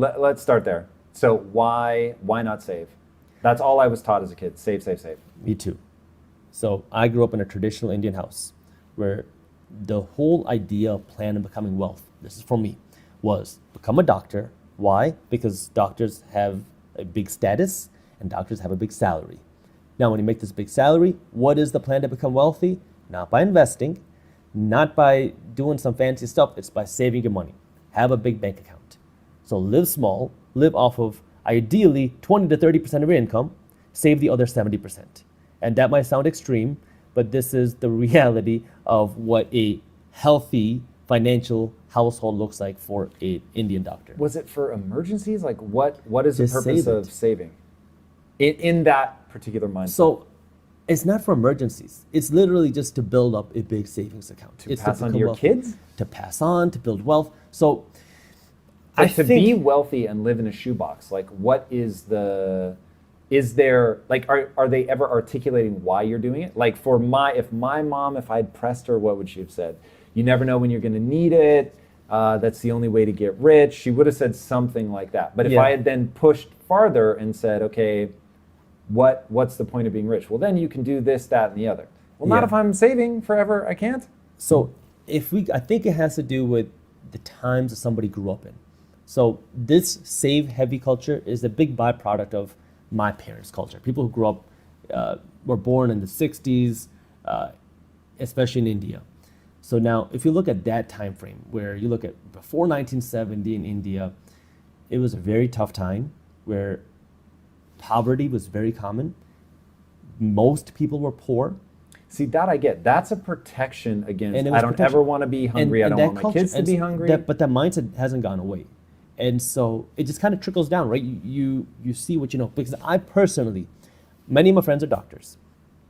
Let's start there. So why not save? That's all I was taught as a kid. Save, save, save. Me too. So I grew up in a traditional Indian house where the whole idea of plan of becoming wealth, this is for me, was become a doctor. Why? Because doctors have a big status and doctors have a big salary. Now, when you make this big salary, what is the plan to become wealthy? Not by investing, not by doing some fancy stuff. It's by saving your money. Have a big bank account. So live small, live off of ideally 20 to 30% of your income, save the other 70%. And that might sound extreme, but this is the reality of what a healthy financial household looks like for an Indian doctor. Was it for emergencies? Like what is the Just purpose save of it. saving in that particular mindset? So it's not for emergencies. It's literally just to build up a big savings account. To It's pass on to become your wealthy. kids? To pass on, to build wealth. So Like to be wealthy and live in a shoebox, like what is there, like are they ever articulating why you're doing it? Like if I'd pressed her, what would she have said? You never know when you're gonna need it. That's the only way to get rich. She would have said something like that. But if I had then pushed farther and said, okay, what's the point of being rich? Well, then you can do this, that, and the other. Well, not if I'm saving forever, I can't. So I think it has to do with the times that somebody grew up in. So this save heavy culture is a big byproduct of my parents' culture. People who grew up, were born in the 60s, especially in India. So now if you look at that time frame where you look at before 1970 in India, it was a very tough time where poverty was very common. Most people were poor. See, that I get. That's a protection against, I don't protection. ever want to be hungry. I don't want my kids to be hungry. But that mindset hasn't gone away. And so it just kind of trickles down, right? You see what you know. Because I personally, many of my friends are doctors.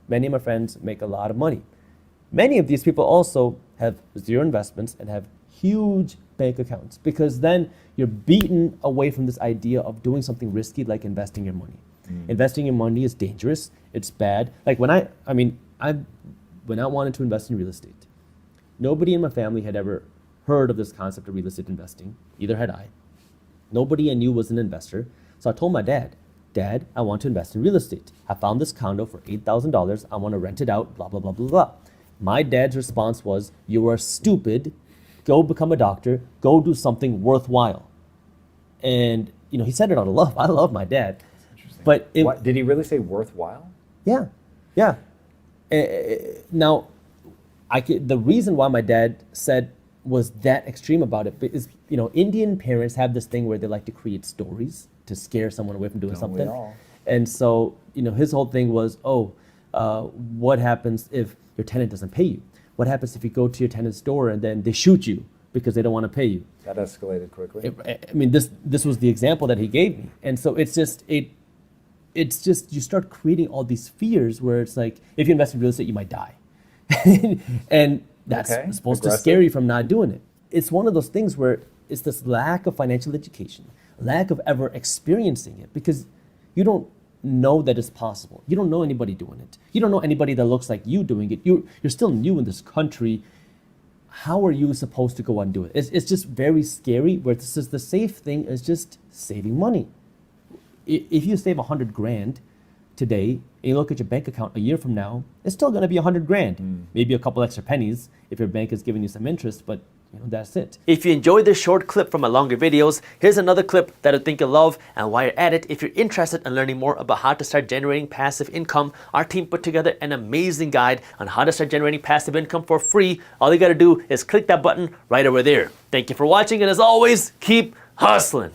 Many of my friends make a lot of money. Many of these people also have zero investments and have huge bank accounts, because then you're beaten away from this idea of doing something risky like investing your money. Investing your money is dangerous. It's bad. Like when I wanted to invest in real estate, nobody in my family had ever heard of this concept of real estate investing. Neither had I. Nobody I knew was an investor. So I told my dad, Dad, I want to invest in real estate. I found this condo for $8,000. I want to rent it out, blah, blah, blah, blah, blah. My dad's response was, you are stupid. Go become a doctor. Go do something worthwhile. And, he said it out of love. I love my dad. But did he really say worthwhile? Yeah. Now, the reason why my dad said was that extreme about it is, Indian parents have this thing where they like to create stories to scare someone away from doing something. And so, his whole thing was, what happens if your tenant doesn't pay you? What happens if you go to your tenant's door and then they shoot you because they don't want to pay you? That escalated quickly. This was the example that he gave me. And so it's just you start creating all these fears where it's like, if you invest in real estate, you might die. And that's supposed to scare you from not doing it. It's one of those things where it's this lack of financial education, lack of ever experiencing it, because you don't know that it's possible. You don't know anybody doing it. You don't know anybody that looks like you doing it. You're still new in this country. How are you supposed to go and do it? It's just very scary, where this is the safe thing is just saving money. If you save $100,000 today, and you look at your bank account a year from now, it's still going to be $100,000. Maybe a couple extra pennies if your bank is giving you some interest, but that's it. If you enjoyed this short clip from my longer videos, here's another clip that I think you'll love. And while you're at it, if you're interested in learning more about how to start generating passive income, our team put together an amazing guide on how to start generating passive income for free. All you got to do is click that button right over there. Thank you for watching, and as always, keep hustling.